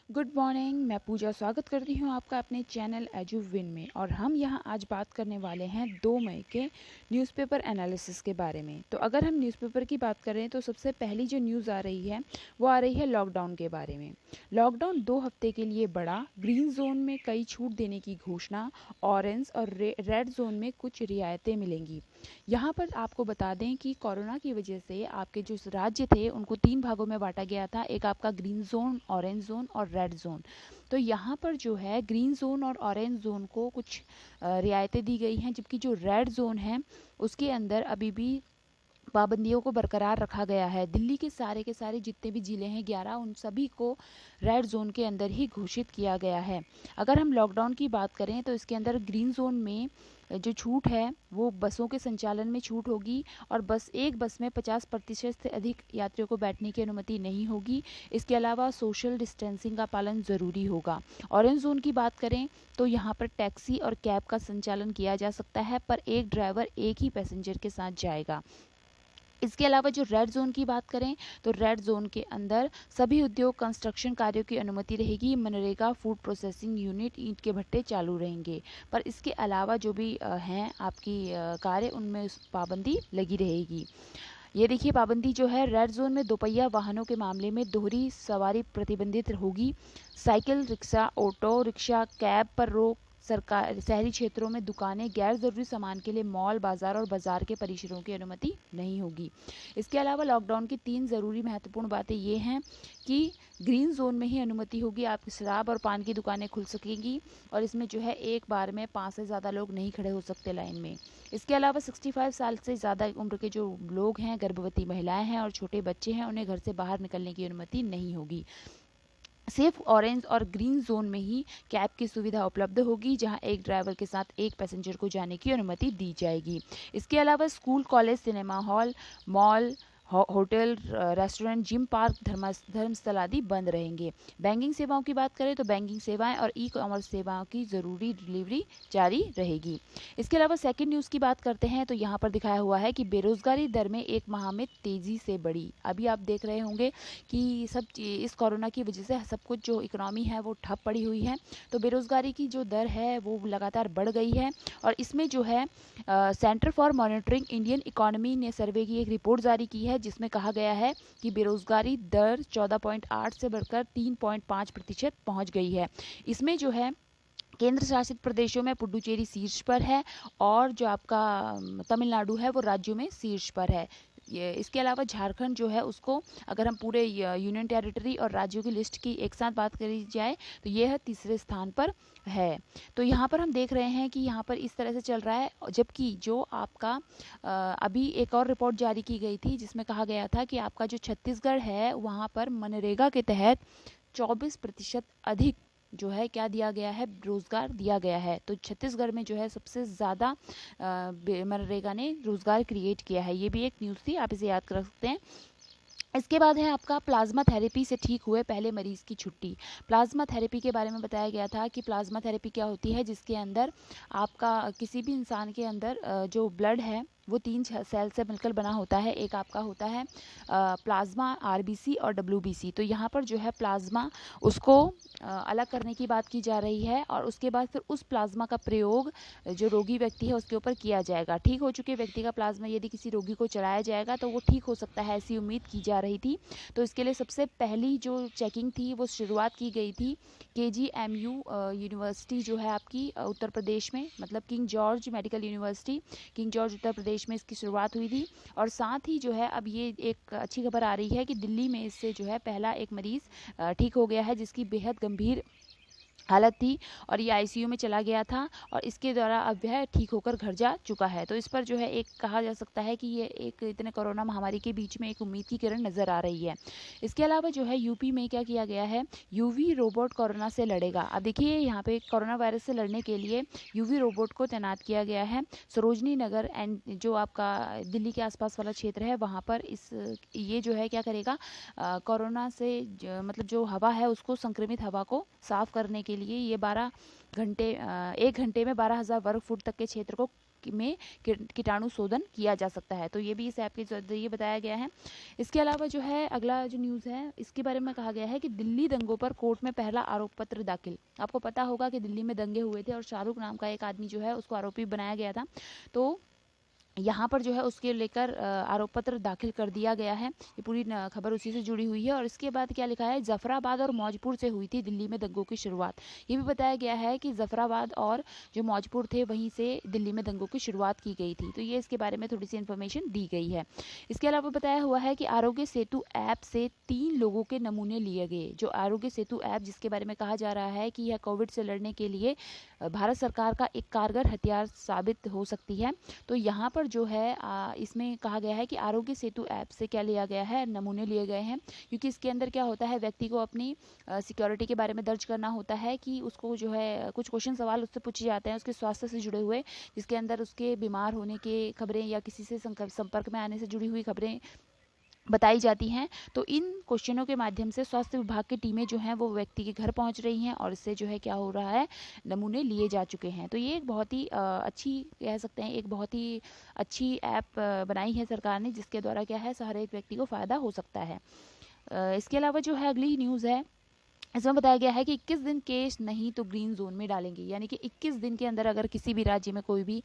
Good morning. मैं पूजा स्वागत करती हूँ आपका अपने चैनल एजुविन में। और हम यहाँ आज बात करने वाले हैं 2 मई के न्यूज़पेपर एनालिसिस के बारे में। तो अगर हम न्यूज़पेपर की बात करें तो सबसे पहली जो न्यूज़ आ रही है वो आ रही है लॉकडाउन के बारे में। लॉकडाउन 2 हफ्ते के लिए बढ़ा, ग्रीन जोन में कई छूट देने की घोषणा, ऑरेंज और रेड जोन में कुछ रियायतें मिलेंगी। यहाँ पर आपको बता दें कि कोरोना की वजह से आपके जो राज्य थे उनको 3 भागों में बांटा गया था। एक आपका ग्रीन जोन, ऑरेंज जोन और रेड जोन। तो यहाँ पर जो है ग्रीन जोन और ऑरेंज जोन को कुछ रियायतें दी गई हैं, जबकि जो रेड जोन है उसके अंदर अभी भी पाबंदियों को बरकरार रखा गया है। दिल्ली के सारे जितने भी ज़िले हैं 11, उन सभी को रेड जोन के अंदर ही घोषित किया गया है। अगर हम लॉकडाउन की बात करें तो इसके अंदर ग्रीन जोन में जो छूट है वो बसों के संचालन में छूट होगी और एक बस में 50% से अधिक यात्रियों को बैठने की अनुमति नहीं होगी। इसके अलावा सोशल डिस्टेंसिंग का पालन ज़रूरी होगा। ऑरेंज जोन की बात करें तो यहाँ पर टैक्सी और कैब का संचालन किया जा सकता है, पर एक ड्राइवर एक ही पैसेंजर के साथ जाएगा। इसके अलावा जो रेड जोन की बात करें तो रेड जोन के अंदर सभी उद्योग कंस्ट्रक्शन कार्यों की अनुमति रहेगी। मनरेगा, फूड प्रोसेसिंग यूनिट, ईंट के भट्टे चालू रहेंगे, पर इसके अलावा जो भी हैं आपकी कार्य, उनमें पाबंदी लगी रहेगी। ये देखिए, पाबंदी जो है रेड जोन में दोपहिया वाहनों के मामले में दोहरी सवारी प्रतिबंधित होगी। Cycle, rickshaw, auto rickshaw, cab पर रोक। सरकार शहरी क्षेत्रों में दुकानें, गैर ज़रूरी सामान के लिए मॉल, बाजार और बाजार के परिसरों की अनुमति नहीं होगी। इसके अलावा लॉकडाउन की 3 ज़रूरी महत्वपूर्ण बातें ये हैं कि ग्रीन जोन में ही अनुमति होगी, आपकी शराब और पान की दुकानें खुल सकेंगी और इसमें जो है एक बार में 5 से ज़्यादा लोग नहीं खड़े हो सकते लाइन में। इसके अलावा 65 साल से ज़्यादा उम्र के जो लोग हैं, गर्भवती महिलाएं हैं और छोटे बच्चे हैं, उन्हें घर से बाहर निकलने की अनुमति नहीं होगी। सिर्फ ऑरेंज और ग्रीन जोन में ही कैब की सुविधा उपलब्ध होगी, जहां एक ड्राइवर के साथ एक पैसेंजर को जाने की अनुमति दी जाएगी। इसके अलावा school, college, cinema hall, mall, hotel, restaurant, gym, park, धर्मस्थल आदि बंद रहेंगे। बैंकिंग सेवाओं की बात करें तो बैंकिंग सेवाएं और ई कॉमर्स सेवाओं की ज़रूरी डिलीवरी जारी रहेगी। इसके अलावा सेकंड न्यूज़ की बात करते हैं तो यहाँ पर दिखाया हुआ है कि बेरोजगारी दर में एक माह में तेज़ी से बढ़ी। अभी आप देख रहे होंगे कि इस कोरोना की वजह से सब कुछ जो इकोनॉमी है वो ठप पड़ी हुई है, तो बेरोजगारी की जो दर है वो लगातार बढ़ गई है। और इसमें जो है centre for monitoring Indian economy ने सर्वे की एक रिपोर्ट जारी की है, जिसमें कहा गया है कि बेरोजगारी दर 14.8 से बढ़कर 3.5% पहुंच गई है। इसमें जो है केंद्र शासित प्रदेशों में पुडुचेरी शीर्ष पर है और जो आपका तमिलनाडु है वो राज्यों में शीर्ष पर है। इसके अलावा झारखंड जो है उसको, अगर हम पूरे यूनियन टेरिटरी और राज्यों की लिस्ट की एक साथ बात करी जाए तो यह है तीसरे स्थान पर है। तो यहाँ पर हम देख रहे हैं कि यहाँ पर इस तरह से चल रहा है, जबकि जो आपका अभी एक और रिपोर्ट जारी की गई थी जिसमें कहा गया था कि आपका जो छत्तीसगढ़ है वहाँ पर मनरेगा के तहत 24% अधिक जो है क्या दिया गया है, रोजगार दिया गया है। तो छत्तीसगढ़ में जो है सबसे ज़्यादा मनरेगा ने रोजगार क्रिएट किया है। ये भी एक न्यूज़ थी, आप इसे याद कर सकते हैं। इसके बाद है आपका प्लाज्मा थेरेपी से ठीक हुए पहले मरीज की छुट्टी। प्लाज्मा थेरेपी के बारे में बताया गया था कि प्लाज्मा थेरेपी क्या होती है, जिसके अंदर आपका किसी भी इंसान के अंदर जो ब्लड है वो 3 सेल से मिलकर बना होता है। एक आपका होता है प्लाज्मा, आरबीसी और डब्ल्यूबीसी। तो यहाँ पर जो है प्लाज्मा उसको अलग करने की बात की जा रही है और उसके बाद फिर उस प्लाज्मा का प्रयोग जो रोगी व्यक्ति है उसके ऊपर किया जाएगा। ठीक हो चुके व्यक्ति का प्लाज्मा यदि किसी रोगी को चढ़ाया जाएगा तो वो ठीक हो सकता है, ऐसी उम्मीद की जा रही थी। तो इसके लिए सबसे पहली जो चेकिंग थी वो शुरुआत की गई थी KGMU यूनिवर्सिटी जो है आपकी उत्तर प्रदेश में, मतलब King George medical university, King George Uttar Pradesh में इसकी शुरुआत हुई थी। और साथ ही जो है अब ये एक अच्छी खबर आ रही है कि दिल्ली में इससे जो है पहला एक मरीज़ ठीक हो गया है, जिसकी बेहद गंभीर हालत थी और ये आईसीयू में चला गया था और इसके द्वारा अब वह ठीक होकर घर जा चुका है। तो इस पर जो है एक कहा जा सकता है कि ये एक इतने कोरोना महामारी के बीच में एक उम्मीद की किरण नज़र आ रही है। इसके अलावा जो है यूपी में क्या किया गया है, यूवी रोबोट कोरोना से लड़ेगा। अब देखिए यहाँ पे कोरोना वायरस से लड़ने के लिए यूवी रोबोट को तैनात किया गया है। सरोजनी नगर एंड जो आपका दिल्ली के आसपास वाला क्षेत्र है वहाँ पर ये जो है क्या करेगा, कोरोना से मतलब जो हवा है उसको, संक्रमित हवा को साफ करने के लिए ये 1 घंटे में 12,000 वर्ग फुट तक के क्षेत्र को में कीटाणु शोधन किया जा सकता है। तो ये भी इस ऐप के जरिए बताया गया है। इसके अलावा जो है अगला जो न्यूज़ है इसके बारे में कहा गया है कि दिल्ली दंगों पर कोर्ट में पहला आरोप पत्र दाखिल। आपको पता होगा कि दिल्ली में दंगे हुए थे और शाहरुख नाम का एक आदमी जो है उसको आरोपी बनाया गया था। तो यहाँ पर जो है उसके लेकर आरोप पत्र दाखिल कर दिया गया है। ये पूरी खबर उसी से जुड़ी हुई है। और इसके बाद क्या लिखा है, जफराबाद और मौजपुर से हुई थी दिल्ली में दंगों की शुरुआत। ये भी बताया गया है कि जफराबाद और जो मौजपुर थे वहीं से दिल्ली में दंगों की शुरुआत की गई थी। तो ये इसके बारे में थोड़ी सी इन्फॉर्मेशन दी गई है। इसके अलावा बताया हुआ है कि आरोग्य सेतु ऐप से 3 लोगों के नमूने लिए गए। जो आरोग्य सेतु ऐप जिसके बारे में कहा जा रहा है कि यह कोविड से लड़ने के लिए भारत सरकार का एक कारगर हथियार साबित हो सकती है। तो यहाँ पर जो है इसमें कहा गया है कि आरोग्य सेतु ऐप से क्या लिया गया है, नमूने लिए गए हैं। क्योंकि इसके अंदर क्या होता है, व्यक्ति को अपनी सिक्योरिटी के बारे में दर्ज करना होता है कि उसको जो है कुछ क्वेश्चन सवाल उससे पूछे जाते हैं उसके स्वास्थ्य से जुड़े हुए, जिसके अंदर उसके बीमार होने के खबरें या किसी से संपर्क में आने से जुड़ी हुई खबरें बताई जाती हैं। तो इन क्वेश्चनों के माध्यम से स्वास्थ्य विभाग की टीमें जो हैं वो व्यक्ति के घर पहुंच रही हैं और इससे जो है क्या हो रहा है, नमूने लिए जा चुके हैं। तो ये एक बहुत ही अच्छी कह सकते हैं, एक बहुत ही अच्छी ऐप बनाई है सरकार ने, जिसके द्वारा क्या है हर एक व्यक्ति को फ़ायदा हो सकता है। इसके अलावा जो है अगली न्यूज़ है, इसमें बताया गया है कि 21 दिन केस नहीं तो ग्रीन जोन में डालेंगे। यानी कि 21 दिन के अंदर अगर किसी भी राज्य में कोई भी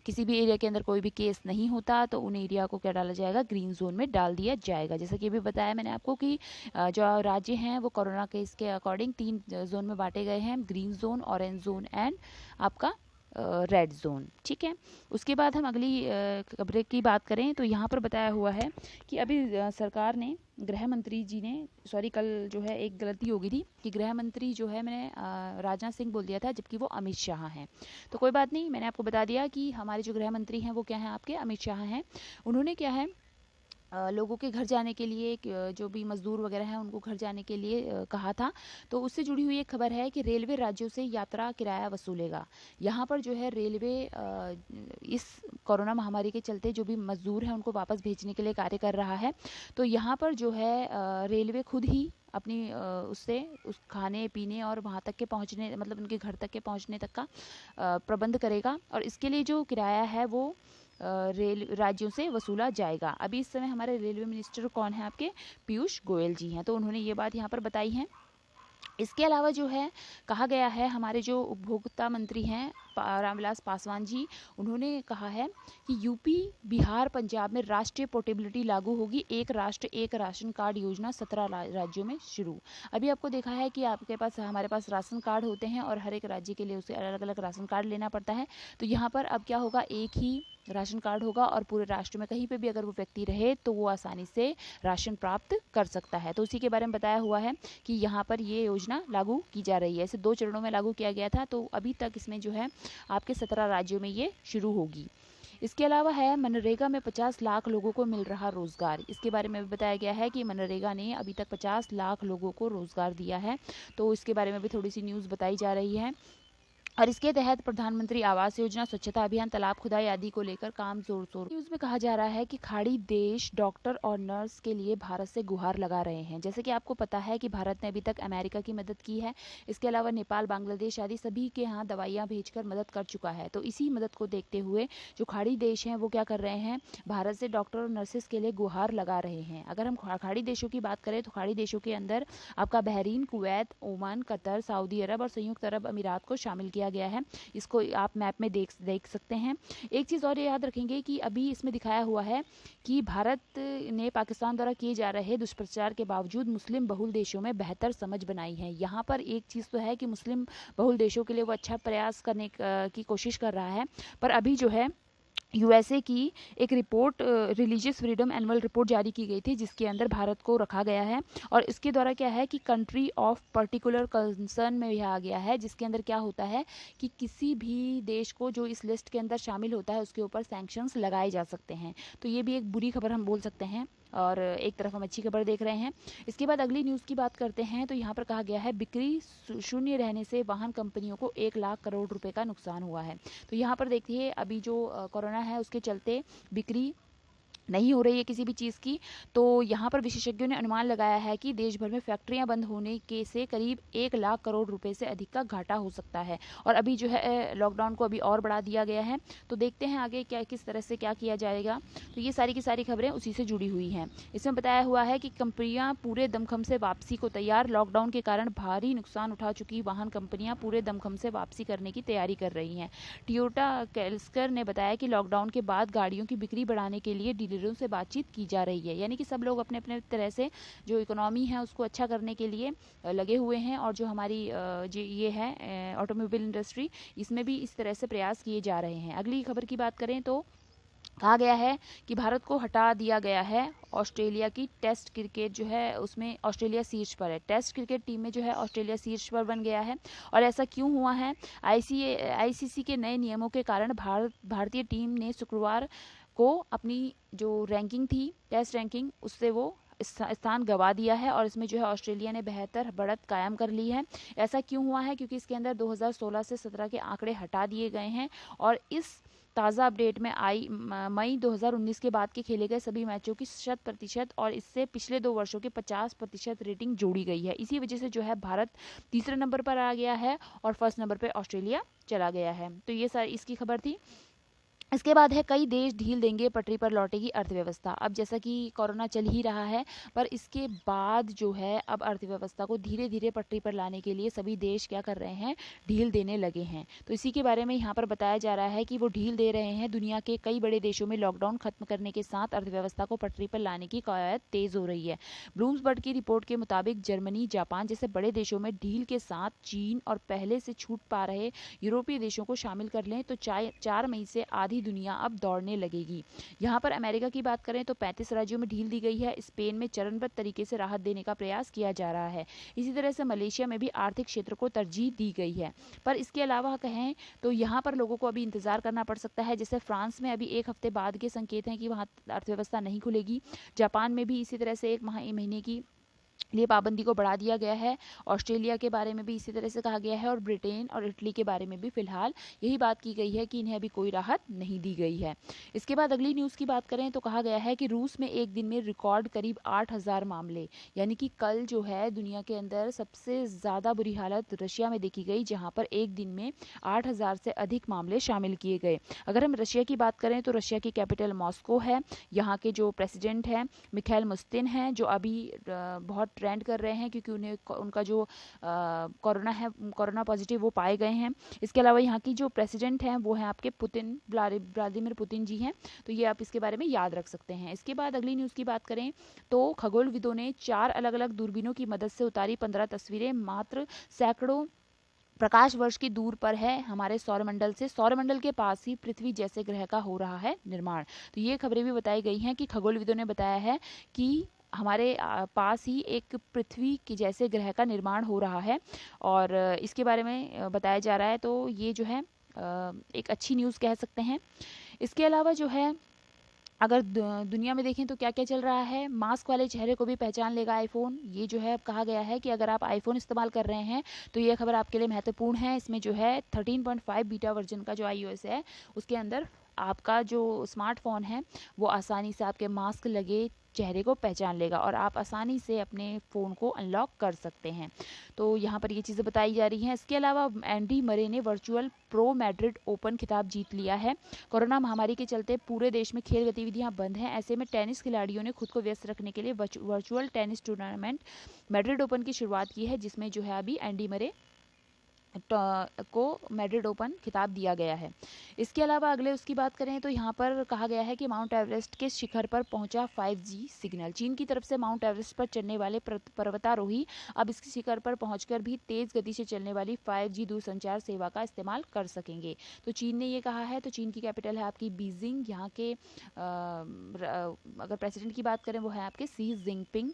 किसी भी एरिया के अंदर कोई भी केस नहीं होता तो उन एरिया को क्या डाला जाएगा, ग्रीन जोन में डाल दिया जाएगा। जैसा कि अभी बताया मैंने आपको कि जो राज्य हैं वो कोरोना केस के अकॉर्डिंग 3 जोन में बांटे गए हैं, green zone, orange zone and आपका रेड जोन। ठीक है, उसके बाद हम अगली खबर की बात करें तो यहाँ पर बताया हुआ है कि अभी सरकार ने गृह मंत्री जी ने कल जो है एक गलती हो गई थी कि गृह मंत्री जो है मैंने राजनाथ सिंह बोल दिया था, जबकि वो अमित शाह हैं। तो कोई बात नहीं, मैंने आपको बता दिया कि हमारे जो गृह मंत्री हैं वो क्या हैं, आपके अमित शाह हैं। उन्होंने क्या है लोगों के घर जाने के लिए, जो भी मजदूर वगैरह हैं उनको घर जाने के लिए कहा था। तो उससे जुड़ी हुई एक खबर है कि रेलवे राज्यों से यात्रा किराया वसूलेगा। यहाँ पर जो है रेलवे इस कोरोना महामारी के चलते जो भी मजदूर हैं उनको वापस भेजने के लिए कार्य कर रहा है। तो यहाँ पर जो है रेलवे खुद ही अपनी उससे उस खाने पीने और वहाँ तक के पहुँचने, मतलब उनके घर तक के पहुँचने तक का प्रबंध करेगा। और इसके लिए जो किराया है वो रेल राज्यों से वसूला जाएगा। अभी इस समय हमारे रेलवे मिनिस्टर कौन है, आपके पीयूष गोयल जी हैं। तो उन्होंने ये बात यहाँ पर बताई है। इसके अलावा जो है कहा गया है, हमारे जो उपभोक्ता मंत्री हैं रामविलास पासवान जी, उन्होंने कहा है कि यूपी, बिहार, पंजाब में राष्ट्रीय पोर्टेबिलिटी लागू होगी। एक राष्ट्र एक राशन कार्ड योजना 17 राज्यों में शुरू। अभी आपको देखा है कि आपके पास हमारे पास राशन कार्ड होते हैं और हर एक राज्य के लिए उसे अलग अलग राशन कार्ड लेना पड़ता है। तो यहाँ पर अब क्या होगा, एक ही राशन कार्ड होगा और पूरे राष्ट्र में कहीं पे भी अगर वो व्यक्ति रहे तो वो आसानी से राशन प्राप्त कर सकता है। तो उसी के बारे में बताया हुआ है कि यहाँ पर ये योजना लागू की जा रही है। इसे 2 चरणों में लागू किया गया था। तो अभी तक इसमें जो है आपके 17 राज्यों में ये शुरू होगी। इसके अलावा है मनरेगा में 50 लाख लोगों को मिल रहा रोजगार। इसके बारे में भी बताया गया है कि मनरेगा ने अभी तक 50 लाख लोगों को रोजगार दिया है। तो इसके बारे में भी थोड़ी सी न्यूज़ बताई जा रही है। और इसके तहत प्रधानमंत्री आवास योजना, स्वच्छता अभियान, तालाब खुदाई आदि को लेकर काम जोर शोर। न्यूज में कहा जा रहा है कि खाड़ी देश डॉक्टर और नर्स के लिए भारत से गुहार लगा रहे हैं। जैसे कि आपको पता है कि भारत ने अभी तक अमेरिका की मदद की है। इसके अलावा नेपाल, बांग्लादेश आदि सभी के यहाँ दवाइयाँ भेजकर मदद कर चुका है। तो इसी मदद को देखते हुए जो खाड़ी देश हैं वो क्या कर रहे हैं, भारत से डॉक्टर और नर्सेस के लिए गुहार लगा रहे हैं। अगर हम खाड़ी देशों की बात करें तो खाड़ी देशों के अंदर आपका Bahrain, Kuwait, Oman, Qatar, Saudi Arab और संयुक्त अरब अमीरात को शामिल किया गया है। इसको आप मैप में देख सकते हैं। एक चीज़ और याद रखेंगे कि अभी इसमें दिखाया हुआ है कि भारत ने पाकिस्तान द्वारा किए जा रहे दुष्प्रचार के बावजूद मुस्लिम बहुल देशों में बेहतर समझ बनाई है। यहाँ पर एक चीज़ तो है कि मुस्लिम बहुल देशों के लिए वो अच्छा प्रयास करने की कोशिश कर रहा है। पर अभी जो है यूएसए की एक report, religious freedom annual report जारी की गई थी, जिसके अंदर भारत को रखा गया है। और इसके द्वारा क्या है कि कंट्री ऑफ पर्टिकुलर कंसर्न में यह आ गया है, जिसके अंदर क्या होता है कि किसी भी देश को जो इस लिस्ट के अंदर शामिल होता है उसके ऊपर सैंक्शंस लगाए जा सकते हैं। तो ये भी एक बुरी खबर हम बोल सकते हैं और एक तरफ हम अच्छी खबर देख रहे हैं। इसके बाद अगली न्यूज़ की बात करते हैं तो यहाँ पर कहा गया है बिक्री शून्य रहने से वाहन कंपनियों को 1 लाख करोड़ रुपए का नुकसान हुआ है। तो यहाँ पर देखिए अभी जो कोरोना है उसके चलते बिक्री नहीं हो रही है किसी भी चीज़ की। तो यहाँ पर विशेषज्ञों ने अनुमान लगाया है कि देश भर में फैक्ट्रियाँ बंद होने के से करीब 1 लाख करोड़ रुपए से अधिक का घाटा हो सकता है। और अभी जो है लॉकडाउन को अभी और बढ़ा दिया गया है। तो देखते हैं आगे क्या किस तरह से क्या किया जाएगा। तो ये सारी की सारी खबरें उसी से जुड़ी हुई हैं। इसमें बताया हुआ है कि कंपनियां पूरे दमखम से वापसी को तैयार। लॉकडाउन के कारण भारी नुकसान उठा चुकी वाहन कंपनियां पूरे दमखम से वापसी करने की तैयारी कर रही हैं। टोयोटा कैल्स्कर ने बताया कि लॉकडाउन के बाद गाड़ियों की बिक्री बढ़ाने के लिए डीलरों से बातचीत की जा रही है। यानी कि सब लोग अपने अपने तरह से जो इकोनॉमी है उसको अच्छा करने के लिए लगे हुए हैं। और जो हमारी जो ये है ऑटोमोबाइल इंडस्ट्री, इसमें भी इस तरह से प्रयास किए जा रहे हैं। अगली खबर की बात करें तो कहा गया है कि भारत को हटा दिया गया है ऑस्ट्रेलिया की टेस्ट क्रिकेट जो है उसमें ऑस्ट्रेलिया शीर्ष पर है। टेस्ट क्रिकेट टीम में जो है ऑस्ट्रेलिया शीर्ष पर बन गया है। और ऐसा क्यों हुआ है? आईसीसी के नए नियमों के कारण भारतीय टीम ने शुक्रवार को अपनी जो रैंकिंग थी, टेस्ट रैंकिंग, उससे वो स्थान गंवा दिया है। और इसमें जो है ऑस्ट्रेलिया ने बेहतर बढ़त कायम कर ली है। ऐसा क्यों हुआ है? क्योंकि इसके अंदर 2016 से 17 के आंकड़े हटा दिए गए हैं। और इस ताज़ा अपडेट में मई 2019 के बाद के खेले गए सभी मैचों की 100% और इससे पिछले 2 वर्षों की 50% रेटिंग जोड़ी गई है। इसी वजह से जो है भारत तीसरे नंबर पर आ गया है और फर्स्ट नंबर पर ऑस्ट्रेलिया चला गया है। तो ये सारी इसकी खबर थी। इसके बाद है कई देश ढील देंगे, पटरी पर लौटेगी अर्थव्यवस्था। अब जैसा कि कोरोना चल ही रहा है, पर इसके बाद जो है अब अर्थव्यवस्था को धीरे धीरे पटरी पर लाने के लिए सभी देश क्या कर रहे हैं? ढील देने लगे हैं। तो इसी के बारे में यहाँ पर बताया जा रहा है कि वो ढील दे रहे हैं। दुनिया के कई बड़े देशों में लॉकडाउन खत्म करने के साथ अर्थव्यवस्था को पटरी पर लाने की कवायद तेज हो रही है। ब्लूमबर्ग की रिपोर्ट के मुताबिक जर्मनी, जापान जैसे बड़े देशों में ढील के साथ चीन और पहले से छूट पा रहे यूरोपीय देशों को शामिल कर लें तो 4 मई से आधी दुनिया अब दौड़ने लगेगी। यहाँ पर अमेरिका की बात करें तो 35 राज्यों में ढील दी गई है। स्पेन में चरणबद्ध तरीके से राहत देने का प्रयास किया जा रहा है। इसी तरह से मलेशिया में भी आर्थिक क्षेत्र को तरजीह दी गई है। पर इसके अलावा कहें तो यहाँ पर लोगों को अभी इंतजार करना पड़ सकता है। जैसे फ्रांस में अभी 1 हफ्ते बाद के संकेत हैं कि वहाँ अर्थव्यवस्था नहीं खुलेगी। जापान में भी इसी तरह से 1 महीने की लिए पाबंदी को बढ़ा दिया गया है। ऑस्ट्रेलिया के बारे में भी इसी तरह से कहा गया है। और ब्रिटेन और इटली के बारे में भी फिलहाल यही बात की गई है कि इन्हें अभी कोई राहत नहीं दी गई है। इसके बाद अगली न्यूज़ की बात करें तो कहा गया है कि रूस में एक दिन में रिकॉर्ड करीब 8,000 मामले, यानी कि कल जो है दुनिया के अंदर सबसे ज़्यादा बुरी हालत रशिया में देखी गई, जहाँ पर एक दिन में 8,000 से अधिक मामले शामिल किए गए। अगर हम रशिया की बात करें तो रशिया की कैपिटल मॉस्को है। यहाँ के जो प्रेसिडेंट हैं मिखाइल मुस्तिन हैं, जो अभी बहुत ट्रेंड कर रहे हैं क्योंकि उन्हें उनका जो कोरोना पॉजिटिव वो पाए गए हैं। इसके अलावा यहाँ की जो प्रेसिडेंट हैं वो हैं आपके व्लादिमीर पुतिन जी हैं। तो ये आप इसके बारे में याद रख सकते हैं। इसके बाद अगली न्यूज़ की बात करें तो खगोलविदों ने 4 अलग अलग दूरबीनों की मदद से उतारी 15 तस्वीरें। मात्र सैकड़ों प्रकाश वर्ष की दूर पर है हमारे सौरमंडल से। सौरमंडल के पास ही पृथ्वी जैसे ग्रह का हो रहा है निर्माण। तो ये खबरें भी बताई गई हैं कि खगोलविदों ने बताया है कि हमारे पास ही एक पृथ्वी के जैसे ग्रह का निर्माण हो रहा है। और इसके बारे में बताया जा रहा है। तो ये जो है एक अच्छी न्यूज़ कह सकते हैं। इसके अलावा जो है अगर दुनिया में देखें तो क्या क्या चल रहा है। मास्क वाले चेहरे को भी पहचान लेगा आईफोन। ये जो है कहा गया है कि अगर आप आईफोन इस्तेमाल कर रहे हैं तो ये खबर आपके लिए महत्वपूर्ण है। इसमें जो है 13.5 बीटा वर्जन का जो iOS है उसके अंदर आपका जो स्मार्टफोन है वो आसानी से आपके मास्क लगे चेहरे को पहचान लेगा और आप आसानी से अपने फ़ोन को अनलॉक कर सकते हैं। तो यहाँ पर ये चीज़ें बताई जा रही हैं। इसके अलावा एंडी मरे ने वर्चुअल प्रो मैड्रिड ओपन खिताब जीत लिया है। कोरोना महामारी के चलते पूरे देश में खेल गतिविधियाँ बंद हैं। ऐसे में टेनिस खिलाड़ियों ने खुद को व्यस्त रखने के लिए virtual tennis tournament Madrid open की शुरुआत की है, जिसमें जो है अभी एंडी मरे को मैड्रिड ओपन खिताब दिया गया है। इसके अलावा अगले उसकी बात करें तो यहाँ पर कहा गया है कि माउंट एवरेस्ट के शिखर पर पहुंचा 5G सिग्नल। चीन की तरफ से माउंट एवरेस्ट पर चढ़ने वाले पर्वतारोही अब इसके शिखर पर पहुंचकर भी तेज़ गति से चलने वाली 5G दूरसंचार सेवा का इस्तेमाल कर सकेंगे। तो चीन ने ये कहा है। तो चीन की कैपिटल है आपकी बीजिंग। यहाँ के अगर प्रेसिडेंट की बात करें वो है आपके शी जिनपिंग।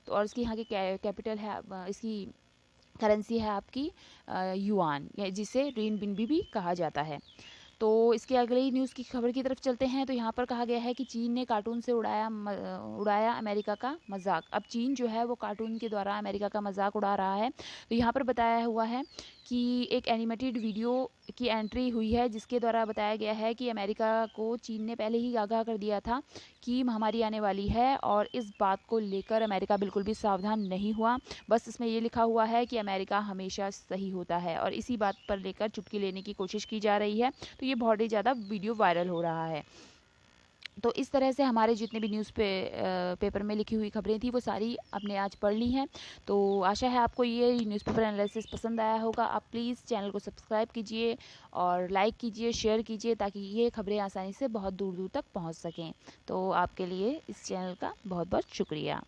तो और इसकी यहाँ की कैपिटल है, इसकी करेंसी है आपकी युआन, जिसे रेनबिनबी भी कहा जाता है। तो इसके अगली न्यूज़ की खबर की तरफ चलते हैं। तो यहाँ पर कहा गया है कि चीन ने कार्टून से उड़ाया अमेरिका का मजाक। अब चीन जो है वो कार्टून के द्वारा अमेरिका का मजाक उड़ा रहा है। तो यहाँ पर बताया हुआ है कि एक एनिमेटेड वीडियो की एंट्री हुई है, जिसके द्वारा बताया गया है कि अमेरिका को चीन ने पहले ही आगाह कर दिया था कि महामारी आने वाली है, और इस बात को लेकर अमेरिका बिल्कुल भी सावधान नहीं हुआ। बस इसमें ये लिखा हुआ है कि अमेरिका हमेशा सही होता है, और इसी बात पर लेकर चुटकी लेने की कोशिश की जा रही है। तो ये बहुत ही ज़्यादा वीडियो वायरल हो रहा है। तो इस तरह से हमारे जितने भी पेपर में लिखी हुई खबरें थी वो सारी आपने आज पढ़ ली हैं। तो आशा है आपको ये न्यूज़पेपर एनालिसिस पसंद आया होगा। आप प्लीज़ चैनल को सब्सक्राइब कीजिए और लाइक कीजिए, शेयर कीजिए, ताकि ये खबरें आसानी से बहुत दूर दूर तक पहुंच सकें। तो आपके लिए इस चैनल का बहुत बहुत शुक्रिया।